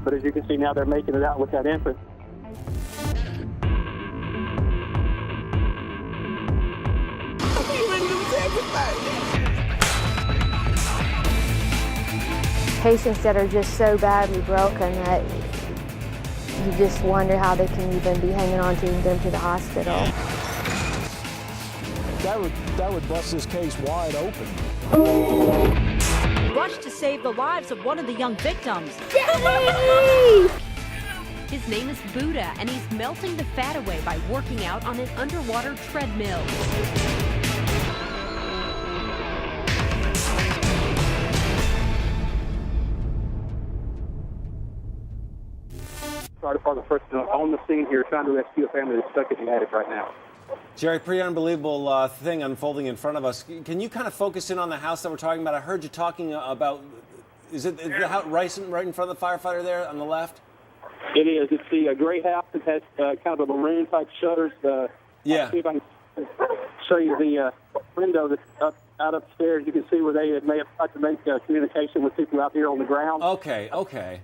But as you can see now, they're making it out with that infant. Patients that are just so badly broken that you just wonder how they can even be hanging on to them to the hospital. That would bust this case wide open. Rushed to save the lives of one of the young victims. Daddy! His name is Buddha, and he's melting the fat away by working out on an underwater treadmill. Fire department personnel on the scene here trying to rescue a family that's stuck in the attic right now. Jerry, pretty unbelievable thing unfolding in front of us. Can you kind of focus in on the house that we're talking about? I heard you talking about, is it the house right in front of the firefighter there on the left? It is. It's the gray house that has kind of a maroon-type shutters. Yeah. I'll see if I can show you the window that's out upstairs. You can see where they may have tried to make communication with people out here on the ground. Okay, okay.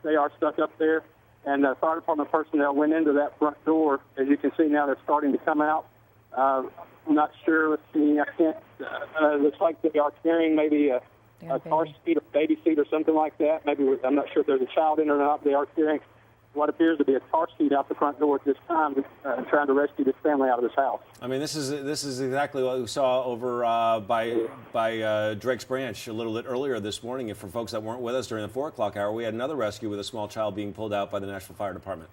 They are stuck up there. And fire department personnel went into that front door. As you can see now, they're starting to come out. I'm not sure. Let's see. I can't. Looks like they are carrying maybe a car seat or baby seat or something like that. Maybe I'm not sure if there's a child in or not. They are carrying what appears to be a car seat out the front door at this time, trying to rescue this family out of this house. I mean, this is exactly what we saw over by Drake's Branch a little bit earlier this morning. And for folks that weren't with us during the 4 o'clock hour, we had another rescue with a small child being pulled out by the Nashville Fire Department.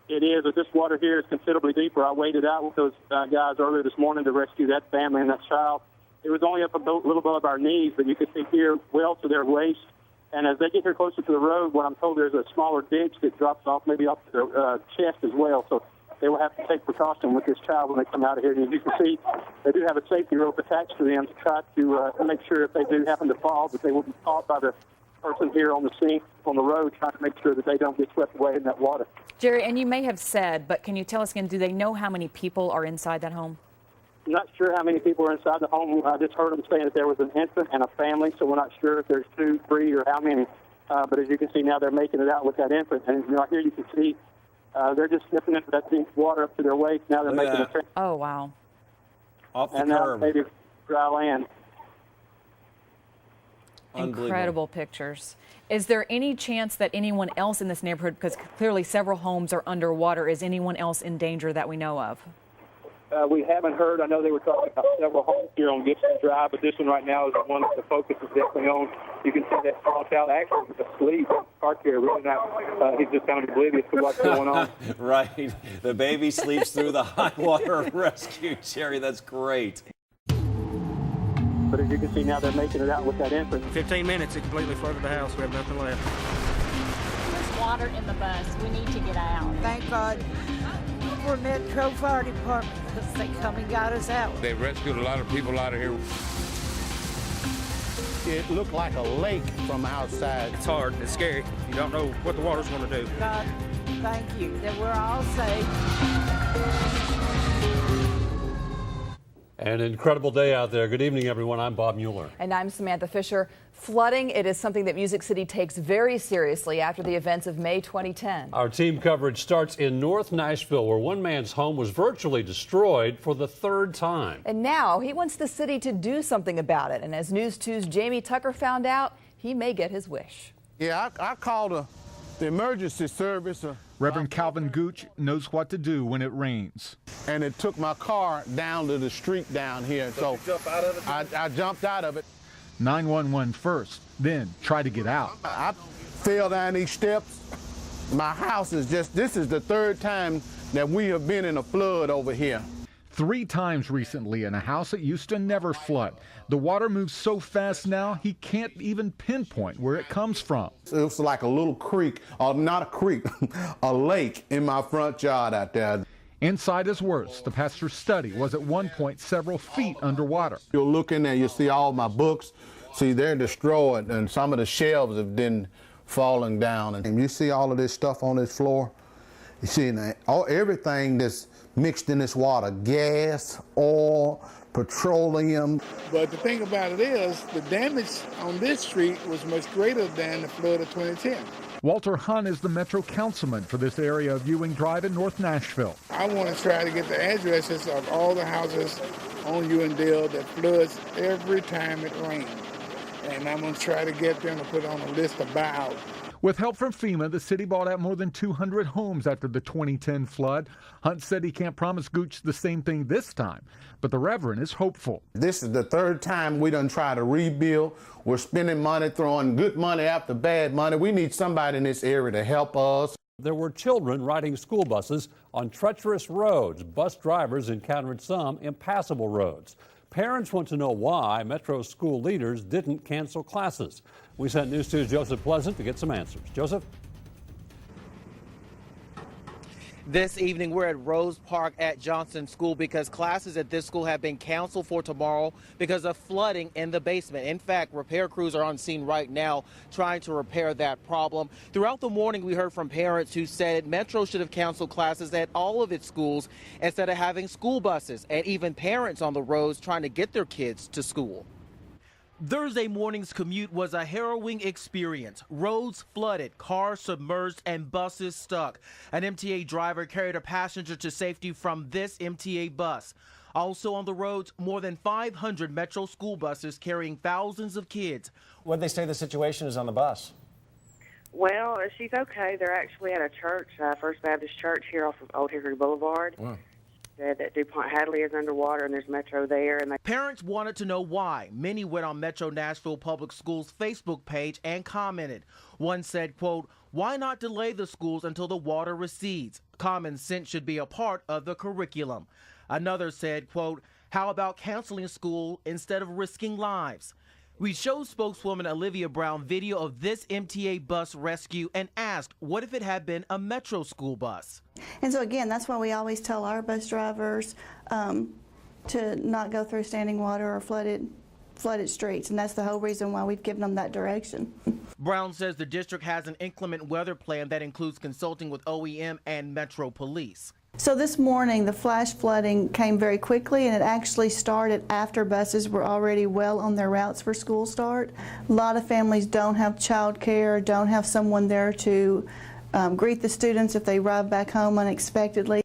It is, but this water here is considerably deeper. I waited out with those guys earlier this morning to rescue that family and that child. It was only up a little above our knees, but you could see here well to their waist. And as they get here closer to the road, what I'm told, there's a smaller ditch that drops off maybe off to their chest as well. So they will have to take precaution with this child when they come out of here. And as you can see, they do have a safety rope attached to them to try to make sure if they do happen to fall, that they will be caught by the person here on the scene, on the road, trying to make sure that they don't get swept away in that water. Jerry, and you may have said, but can you tell us again, do they know how many people are inside that home? I'm not sure how many people are inside the home. I just heard them saying that there was an infant and a family, so we're not sure if there's 2, 3, or how many. But as you can see now, they're making it out with that infant. And right here you can see they're just sniffing into that deep water up to their waist. Now they're making a Oh, wow. Off the and curb. now maybe dry land. Incredible pictures. Is there any chance that anyone else in this neighborhood, because clearly several homes are underwater, is anyone else in danger that we know of? We haven't heard. I know they were talking about several homes here on Gibson Drive, but this one right now is the one that the focus is definitely on. You can see that small child actually asleep parked here, really not. He's just kind of oblivious to what's going on. Right. The baby sleeps through the high water rescue, Jerry. That's great. But as you can see now, they're making it out with that infant. 15 minutes, it completely flooded the house. We have nothing left. There's water in the bus. We need to get out. Thank God for Metro Fire Department because they come and got us out. They rescued a lot of people out of here. It looked like a lake from outside. It's hard. It's scary. You don't know what the water's going to do. God, thank you that we're all safe. An incredible day out there. Good evening, everyone. I'm Bob Mueller. And I'm Samantha Fisher. Flooding, it is something that Music City takes very seriously after the events of May 2010. Our team coverage starts in North Nashville, where one man's home was virtually destroyed for the 3rd time. And now he wants the city to do something about it. And as News 2's Jamie Tucker found out, he may get his wish. Yeah, I called the emergency service. Reverend Calvin Gooch knows what to do when it rains. And it took my car down to the street down here. So I jumped out of it. 911 first, then try to get out. I fell down these steps. My house is this is the 3rd time that we have been in a flood over here. 3 times recently in a house that used to never flood. The water moves so fast now, he can't even pinpoint where it comes from. It was like a little creek, or not a creek, a lake in my front yard out there. Inside is worse. The pastor's study was at one point several feet underwater. You'll look in there, you see all my books. See, they're destroyed, and some of the shelves have been falling down. And you see all of this stuff on this floor? You see everything that's mixed in this water, gas, oil, petroleum. But the thing about it is, the damage on this street was much greater than the flood of 2010. Walter Hunt is the Metro councilman for this area of Ewing Drive in North Nashville. I want to try to get the addresses of all the houses on Ewingdale that floods every time it rains. And I'm going to try to get them to put on a list of buyout. With help from FEMA, the city bought out more than 200 homes after the 2010 flood. Hunt said he can't promise Gooch the same thing this time, but the Reverend is hopeful. This is the third time we done try to rebuild. We're spending money, throwing good money after bad money. We need somebody in this area to help us. There were children riding school buses on treacherous roads. Bus drivers encountered some impassable roads. Parents want to know why Metro school leaders didn't cancel classes. We sent News 2's Joseph Pleasant to get some answers. Joseph? This evening, we're at Rose Park at Johnson School because classes at this school have been canceled for tomorrow because of flooding in the basement. In fact, repair crews are on scene right now trying to repair that problem. Throughout the morning, we heard from parents who said Metro should have canceled classes at all of its schools instead of having school buses, and even parents on the roads trying to get their kids to school. Thursday morning's commute was a harrowing experience. Roads flooded, cars submerged, and buses stuck. An MTA driver carried a passenger to safety from this MTA bus. Also on the roads, more than 500 Metro school buses carrying thousands of kids. What did they say the situation is on the bus? Well, she's okay. They're actually at a church, First Baptist Church here off of Old Hickory Boulevard. Wow. That DuPont Hadley is underwater and there's Metro there. And Parents wanted to know why. Many went on Metro Nashville Public Schools' Facebook page and commented. One said, quote, "Why not delay the schools until the water recedes? Common sense should be a part of the curriculum." Another said, quote, "How about canceling school instead of risking lives?" We showed spokeswoman Olivia Brown video of this MTA bus rescue and asked, what if it had been a Metro school bus? And so again, that's why we always tell our bus drivers to not go through standing water or flooded streets, and that's the whole reason why we've given them that direction. Brown says the district has an inclement weather plan that includes consulting with OEM and Metro Police. So this morning, the flash flooding came very quickly, and it actually started after buses were already well on their routes for school start. A lot of families don't have child care, don't have someone there to greet the students if they arrive back home unexpectedly.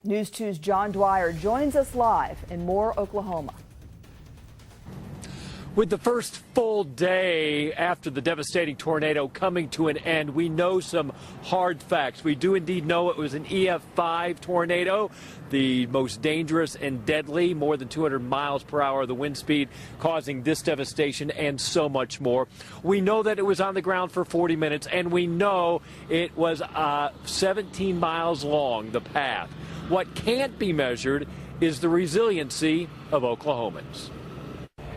News 2's John Dwyer joins us live in Moore, Oklahoma. With the first full day after the devastating tornado coming to an end, we know some hard facts. We do indeed know it was an EF5 tornado, the most dangerous and deadly, more than 200 miles per hour, the wind speed causing this devastation and so much more. We know that it was on the ground for 40 minutes, and we know it was 17 miles long, the path. What can't be measured is the resiliency of Oklahomans.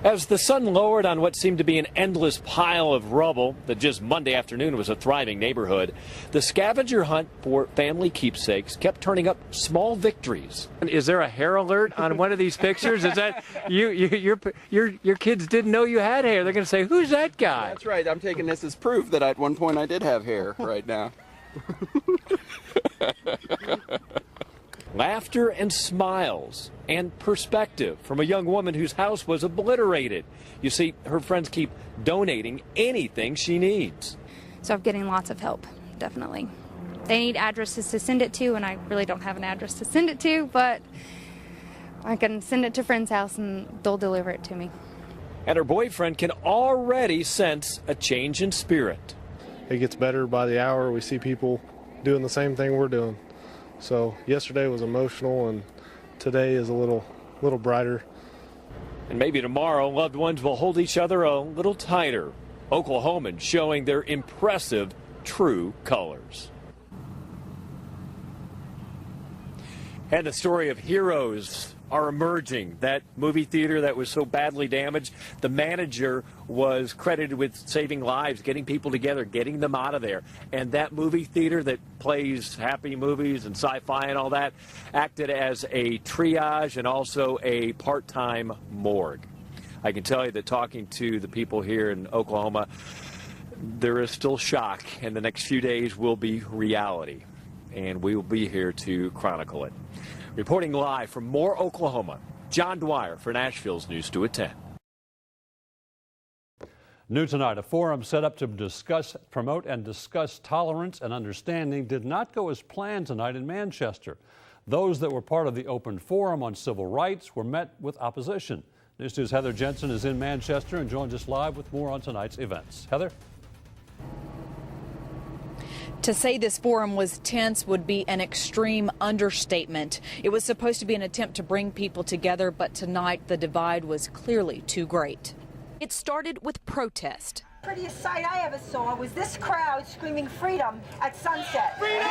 As the sun lowered on what seemed to be an endless pile of rubble that just Monday afternoon was a thriving neighborhood, the scavenger hunt for family keepsakes kept turning up small victories. Is there a hair alert on one of these pictures? Is that your kids didn't know you had hair? They're going to say, "Who's that guy?" That's right. I'm taking this as proof that at one point I did have hair right now. Laughter and smiles and perspective from a young woman whose house was obliterated. You see, her friends keep donating anything she needs. So I'm getting lots of help, definitely. They need addresses to send it to, and I really don't have an address to send it to, but I can send it to a friend's house and they'll deliver it to me. And her boyfriend can already sense a change in spirit. It gets better by the hour. We see people doing the same thing we're doing. So yesterday was emotional, and today is a little brighter. And maybe tomorrow loved ones will hold each other a little tighter. Oklahomans showing their impressive true colors. And the story of heroes are emerging. That movie theater that was so badly damaged, the manager was credited with saving lives, getting people together, getting them out of there. And that movie theater that plays happy movies and sci-fi and all that acted as a triage and also a part-time morgue. I can tell you that talking to the people here in Oklahoma, there is still shock, and the next few days will be reality. And we will be here to chronicle it. Reporting live from Moore, Oklahoma, John Dwyer for Nashville's News 2 at 10. New tonight, a forum set up to promote and discuss tolerance and understanding did not go as planned tonight in Manchester. Those that were part of the open forum on civil rights were met with opposition. News 2's Heather Jensen is in Manchester and joins us live with more on tonight's events. Heather? To say this forum was tense would be an extreme understatement. It was supposed to be an attempt to bring people together, but tonight the divide was clearly too great. It started with protest. Prettiest sight I ever saw was this crowd screaming freedom at sunset. Freedom!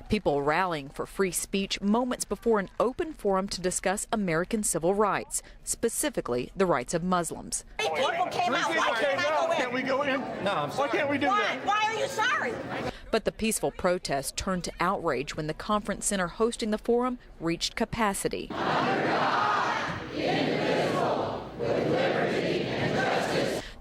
People rallying for free speech moments before an open forum to discuss American civil rights, specifically the rights of Muslims. People came out. Why can't I go in? Can't we go in? No, I'm sorry. Why can't we do that? Why are you sorry? But the peaceful protest turned to outrage when the conference center hosting the forum reached capacity.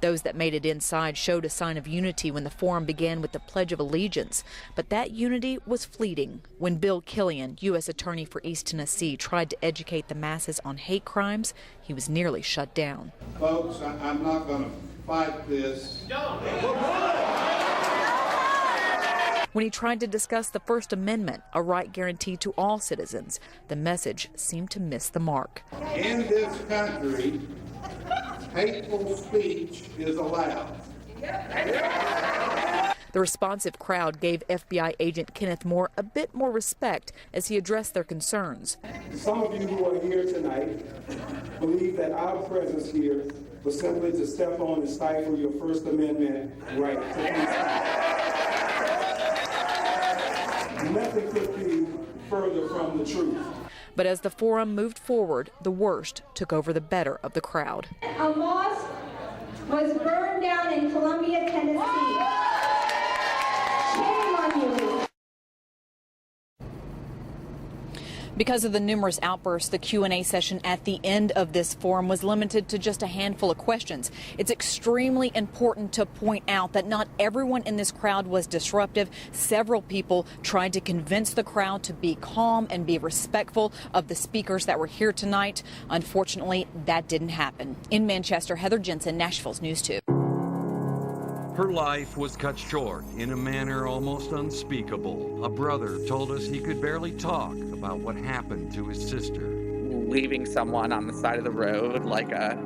Those that made it inside showed a sign of unity when the forum began with the Pledge of Allegiance. But that unity was fleeting when Bill Killian, U.S. Attorney for East Tennessee, tried to educate the masses on hate crimes. He was nearly shut down. Folks, I'm not going to fight this. When he tried to discuss the First Amendment, a right guaranteed to all citizens, the message seemed to miss the mark. In this country, hateful speech is allowed. The responsive crowd gave FBI agent Kenneth Moore a bit more respect as he addressed their concerns. Some of you who are here tonight believe that our presence here was simply to step on and stifle your First Amendment right to peace. Nothing could be further from the truth. But as the forum moved forward, the worst took over the better of the crowd. A mosque was burned down in Columbia, Tennessee. Shame on you. Because of the numerous outbursts, the Q&A session at the end of this forum was limited to just a handful of questions. It's extremely important to point out that not everyone in this crowd was disruptive. Several people tried to convince the crowd to be calm and be respectful of the speakers that were here tonight. Unfortunately, that didn't happen. In Manchester, Heather Jensen, Nashville's News 2. Her life was cut short in a manner almost unspeakable. A brother told us he could barely talk about what happened to his sister. Leaving someone on the side of the road like a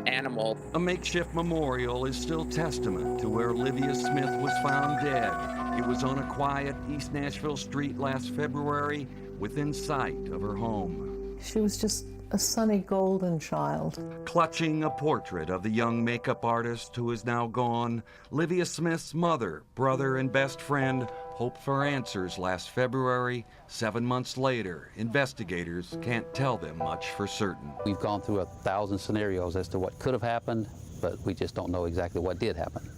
animal. A makeshift memorial is still testament to where Olivia Smith was found dead. It was on a quiet East Nashville street last February within sight of her home. She was just a sunny golden child. Clutching a portrait of the young makeup artist who is now gone, Olivia Smith's mother, brother, and best friend hoped for answers last February. 7 months later, investigators can't tell them much for certain. We've gone through 1,000 scenarios as to what could have happened, but we just don't know exactly what did happen.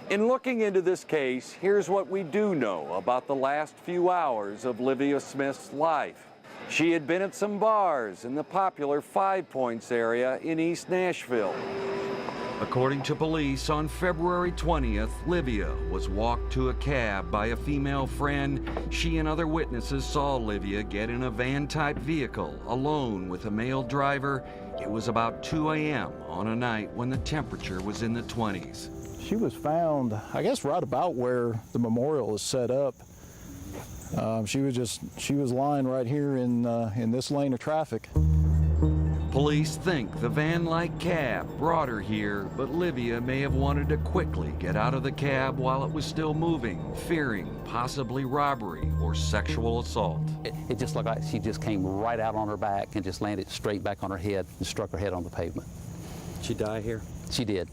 In looking into this case, here's what we do know about the last few hours of Olivia Smith's life. She had been at some bars in the popular Five Points area in East Nashville. According to police, on February 20th, Olivia was walked to a cab by a female friend. She and other witnesses saw Olivia get in a van-type vehicle alone with a male driver. It was about 2 a.m. on a night when the temperature was in the 20s. She was found, I guess, right about where the memorial is set up. She was lying right here in this lane of traffic. Police think the van-like cab brought her here, but Olivia may have wanted to quickly get out of the cab while it was still moving, fearing possibly robbery or sexual assault. It just looked like she just came right out on her back and just landed straight back on her head and struck her head on the pavement. She died here? She did.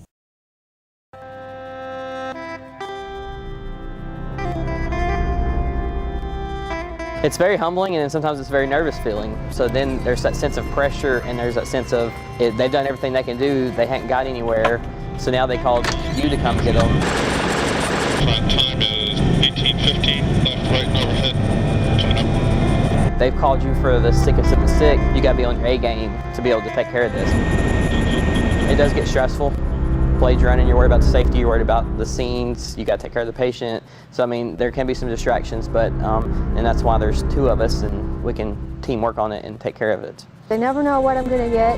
It's very humbling, and sometimes it's a very nervous feeling. So then there's that sense of pressure, and there's that sense of they've done everything they can do, they haven't got anywhere, so now they called you to come get them. Time is 18:15, left, right, and overhead, turn up. They've called you for the sickest of the sick. You gotta be on your A game to be able to take care of this. It does get stressful. Blades running, you're worried about the safety, you're worried about the scenes, you got to take care of the patient. So I mean, there can be some distractions, but and that's why there's two of us, and we can teamwork on it and take care of it. They never know what I'm going to get.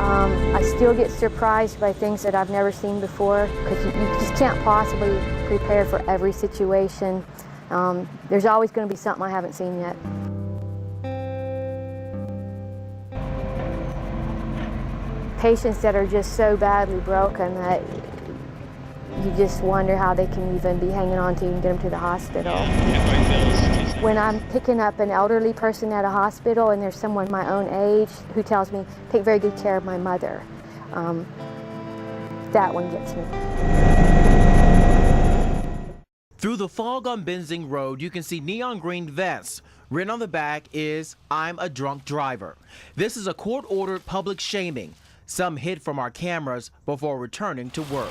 I still get surprised by things that I've never seen before because you just can't possibly prepare for every situation. There's always going to be something I haven't seen yet. Patients that are just so badly broken that you just wonder how they can even be hanging on to and get them to the hospital. When I'm picking up an elderly person at a hospital and there's someone my own age who tells me, take very good care of my mother, that one gets me. Through the fog on Benzing Road, you can see neon green vests. Written on the back is, "I'm a drunk driver." This is a court-ordered public shaming. Some hid from our cameras before returning to work.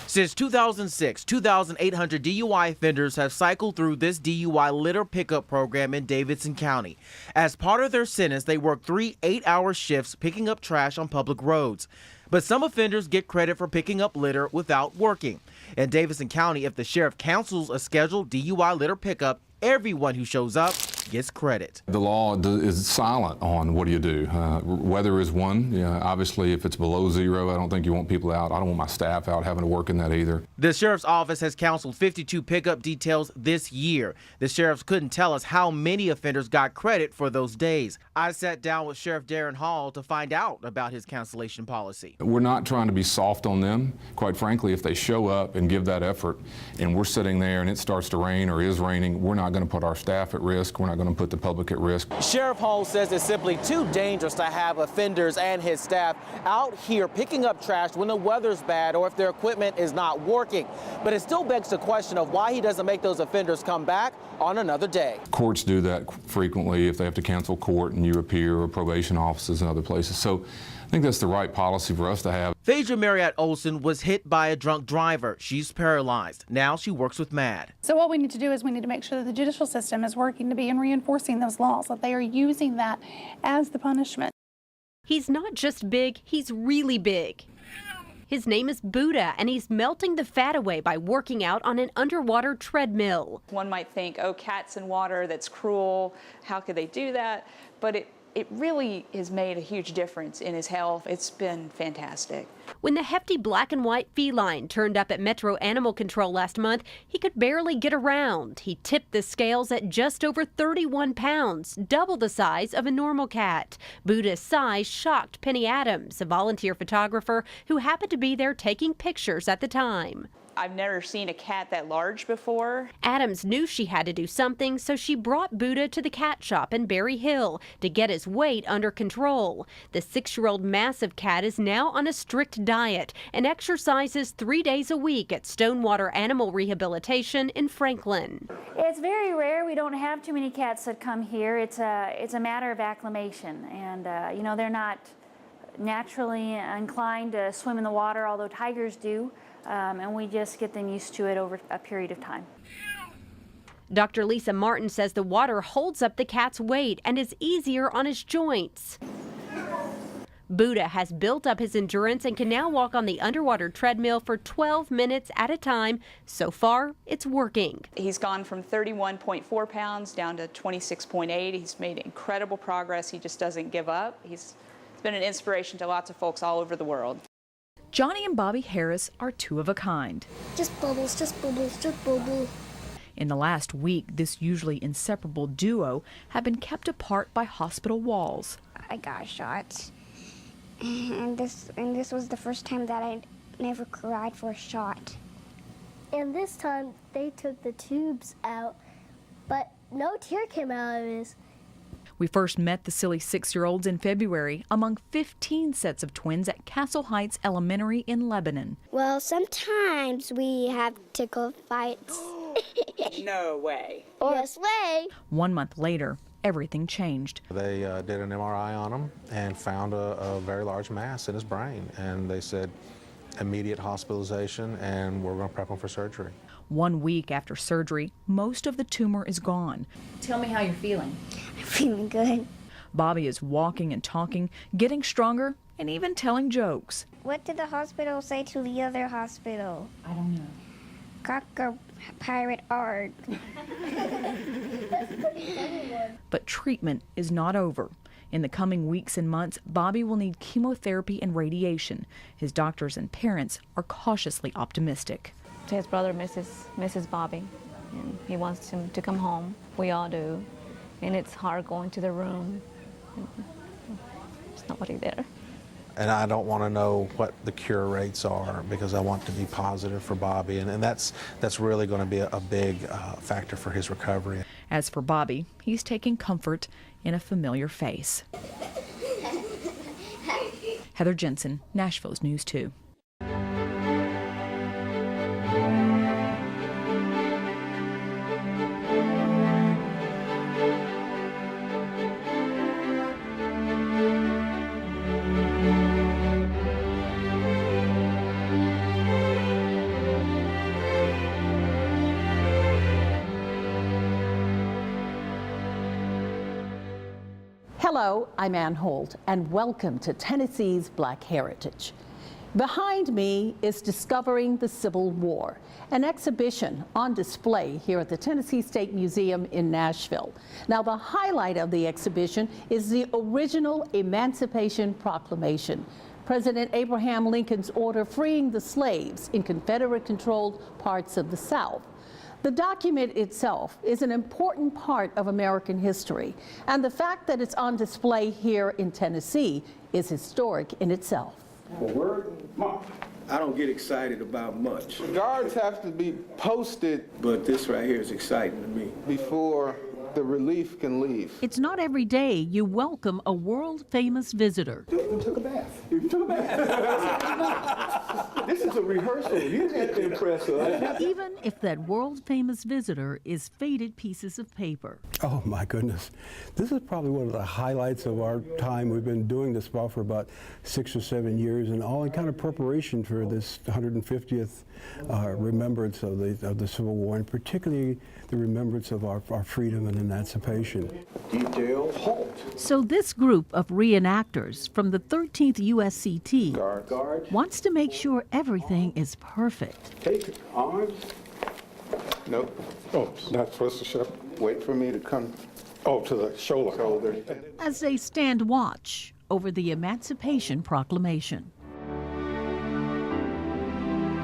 Since 2006, 2,800 DUI offenders have cycled through this DUI litter pickup program in Davidson County. As part of their sentence, they work 3 8-hour shifts picking up trash on public roads. But some offenders get credit for picking up litter without working. In Davidson County, if the sheriff cancels a scheduled DUI litter pickup, everyone who shows up gets credit. The law is silent on what do you do. Weather is one. Obviously, if it's below zero, I don't think you want people out. I don't want my staff out having to work in that either. The sheriff's office has canceled 52 pickup details this year. The sheriffs couldn't tell us how many offenders got credit for those days. I sat down with Sheriff Darren Hall to find out about his cancellation policy. We're not trying to be soft on them. Quite frankly, if they show up and give that effort and we're sitting there and it starts to rain or is raining, we're not going to put our staff at risk. We're not going to put the public at risk. Sheriff Hall says it's simply too dangerous to have offenders and his staff out here picking up trash when the weather's bad or if their equipment is not working. But it still begs the question of why he doesn't make those offenders come back on another day. Courts do that frequently if they have to cancel court and you appear, or probation offices and other places. So I think that's the right policy for us to have. Phaedra Marriott Olson was hit by a drunk driver. She's paralyzed. Now she works with MAD. So what we need to do is we need to make sure that the judicial system is working to be and reinforcing those laws, that they are using that as the punishment. He's not just big, he's really big. His name is Buddha, and he's melting the fat away by working out on an underwater treadmill. One might think, oh, cats in water, that's cruel. How could they do that? But it really has made a huge difference in his health. It's been fantastic. When the hefty black and white feline turned up at Metro Animal Control last month, he could barely get around. He tipped the scales at just over 31 pounds, double the size of a normal cat. Buddha's size shocked Penny Adams, a volunteer photographer who happened to be there taking pictures at the time. I've never seen a cat that large before. Adams knew she had to do something, so she brought Buddha to the cat shop in Berry Hill to get his weight under control. The 6-year-old massive cat is now on a strict diet and exercises 3 days a week at Stonewater Animal Rehabilitation in Franklin. It's very rare. We don't have too many cats that come here. It's a matter of acclimation, and you know, they're not naturally inclined to swim in the water, although tigers do. And we just get them used to it over a period of time. Dr. Lisa Martin says the water holds up the cat's weight and is easier on his joints. Buddha has built up his endurance and can now walk on the underwater treadmill for 12 minutes at a time. So far, it's working. He's gone from 31.4 pounds down to 26.8. He's made incredible progress. He just doesn't give up. He's been an inspiration to lots of folks all over the world. Johnny and Bobby Harris are two of a kind. Just bubbles, just bubbles, just bubbles. In the last week, this usually inseparable duo have been kept apart by hospital walls. I got shot, and this was the first time that I never cried for a shot. And this time they took the tubes out, but no tear came out of his. We first met the silly 6-year-olds in February among 15 sets of twins at Castle Heights Elementary in Lebanon. Well, sometimes we have tickle fights. No way. Yes way. 1 month later, everything changed. They did an MRI on him and found a very large mass in his brain, and they said immediate hospitalization, and we're going to prep him for surgery. 1 week after surgery, most of the tumor is gone. Tell me how you're feeling. I'm feeling good. Bobby is walking and talking, getting stronger, and even telling jokes. What did the hospital say to the other hospital? I don't know. Cocker pirate art. But treatment is not over. In the coming weeks and months, Bobby will need chemotherapy and radiation. His doctors and parents are cautiously optimistic. His brother misses Bobby, and he wants him to come home. We all do, and it's hard going to the room. There's nobody there. And I don't want to know what the cure rates are because I want to be positive for Bobby, and that's really going to be a big factor for his recovery. As for Bobby, he's taking comfort in a familiar face. Heather Jensen, Nashville's News 2. Hello, I'm Ann Holt, and welcome to Tennessee's Black Heritage. Behind me is Discovering the Civil War, an exhibition on display here at the Tennessee State Museum in Nashville. Now, the highlight of the exhibition is the original Emancipation Proclamation, President Abraham Lincoln's order freeing the slaves in Confederate-controlled parts of the South. The document itself is an important part of American history, and the fact that it's on display here in Tennessee is historic in itself. I don't get excited about much. Guards have to be posted, but this right here is exciting to me. Before the relief can leave. It's not every day you welcome a world-famous visitor. You took a bath. You took a bath. This is a rehearsal. You have to impress us. Even if that world-famous visitor is faded pieces of paper. Oh my goodness. This is probably one of the highlights of our time. We've been doing this for about 6 or 7 years, and all in kind of preparation for this 150th remembrance of the Civil War, and particularly the remembrance of our freedom and emancipation. Detail halt. So this group of reenactors from the 13th USCT Guard. wants to make sure everything is perfect. Take arms. Nope. Oh, not supposed to shut up. Wait for me to come. Oh, to the shoulder. As they stand watch over the Emancipation Proclamation.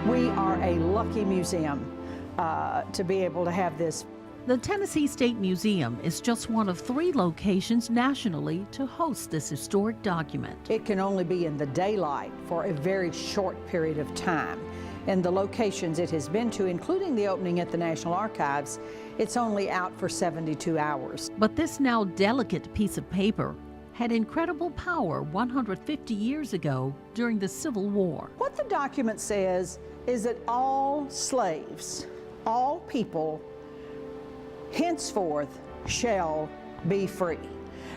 We are a lucky museum to be able to have this. The Tennessee State Museum is just one of 3 locations nationally to host this historic document. It can only be in the daylight for a very short period of time. And the locations it has been to, including the opening at the National Archives, it's only out for 72 hours. But this now delicate piece of paper had incredible power 150 years ago during the Civil War. What the document says is that all slaves, all people, henceforth shall be free.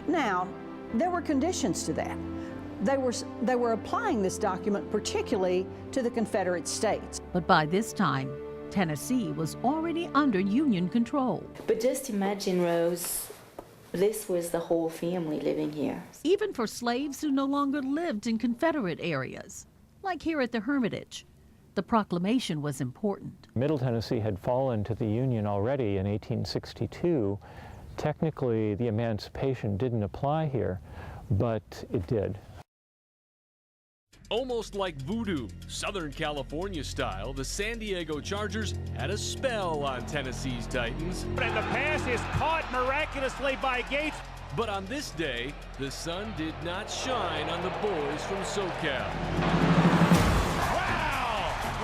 Now, there were conditions to that. They were applying this document particularly to the Confederate States. But by this time, Tennessee was already under Union control. But just imagine, Rose, this was the whole family living here. Even for slaves who no longer lived in Confederate areas, like here at the Hermitage. The proclamation was important. Middle Tennessee had fallen to the Union already in 1862. Technically, the emancipation didn't apply here, but it did. Almost like voodoo, Southern California style, the San Diego Chargers had a spell on Tennessee's Titans. And the pass is caught miraculously by Gates. But on this day, the sun did not shine on the boys from SoCal.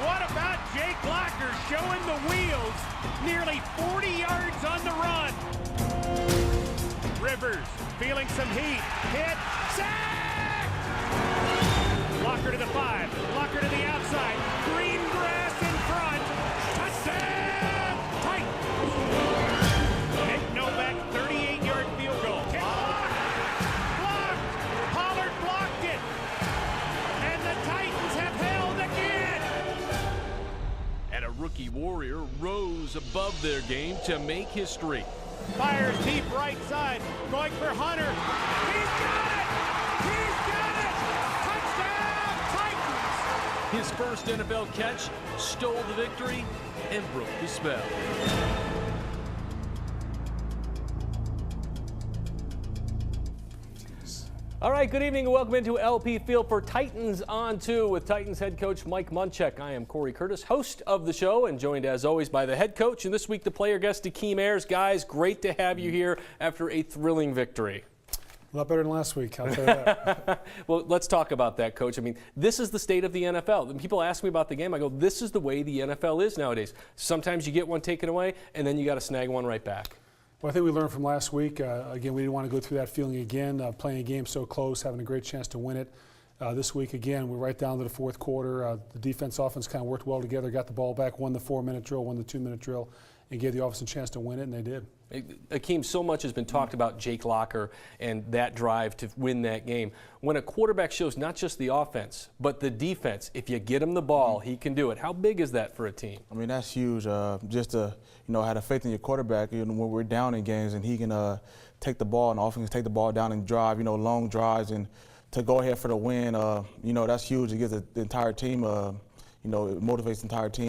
What about Jake Locker showing the wheels? Nearly 40 yards on the run. Rivers feeling some heat. Hit. Sack! Locker to the 5. Locker to the outside. Green grass in front. Touchdown! Titans! Nick Novak, 38-yard field goal. Kick blocked! Blocked! Pollard blocked it! And the Titans have held again! And a rookie Warrior rose above their game to make history. Fires deep right side, going for Hunter. He's got it! He's got it! Touchdown, Titans! His first NFL catch stole the victory and broke the spell. All right, good evening and welcome into LP Field for Titans on 2 with Titans head coach Mike Munchak. I am Corey Curtis, host of the show, and joined as always by the head coach, and this week the player guest, Akeem Ayers. Guys, great to have you here after a thrilling victory. A lot better than last week, I'll tell you that. Well, let's talk about that, Coach. I mean, this is the state of the NFL. When people ask me about the game, I go, this is the way the NFL is nowadays. Sometimes you get one taken away, and then you got to snag one right back. Well, I think we learned from last week. Again, we didn't want to go through that feeling again, playing a game so close, having a great chance to win it. This week, again, we're right down to the fourth quarter. The defense, offense kind of worked well together, got the ball back, won the 4-minute drill, won the 2-minute drill, and gave the offense a chance to win it, and they did. Akeem, so much has been talked about Jake Locker and that drive to win that game. When a quarterback shows not just the offense, but the defense, if you get him the ball, he can do it. How big is that for a team? I mean, that's huge. Just to, have the faith in your quarterback, when we're down in games and he can take the ball and offense take the ball down and drive, long drives and to go ahead for the win, that's huge. It gives the entire team, it motivates the entire team.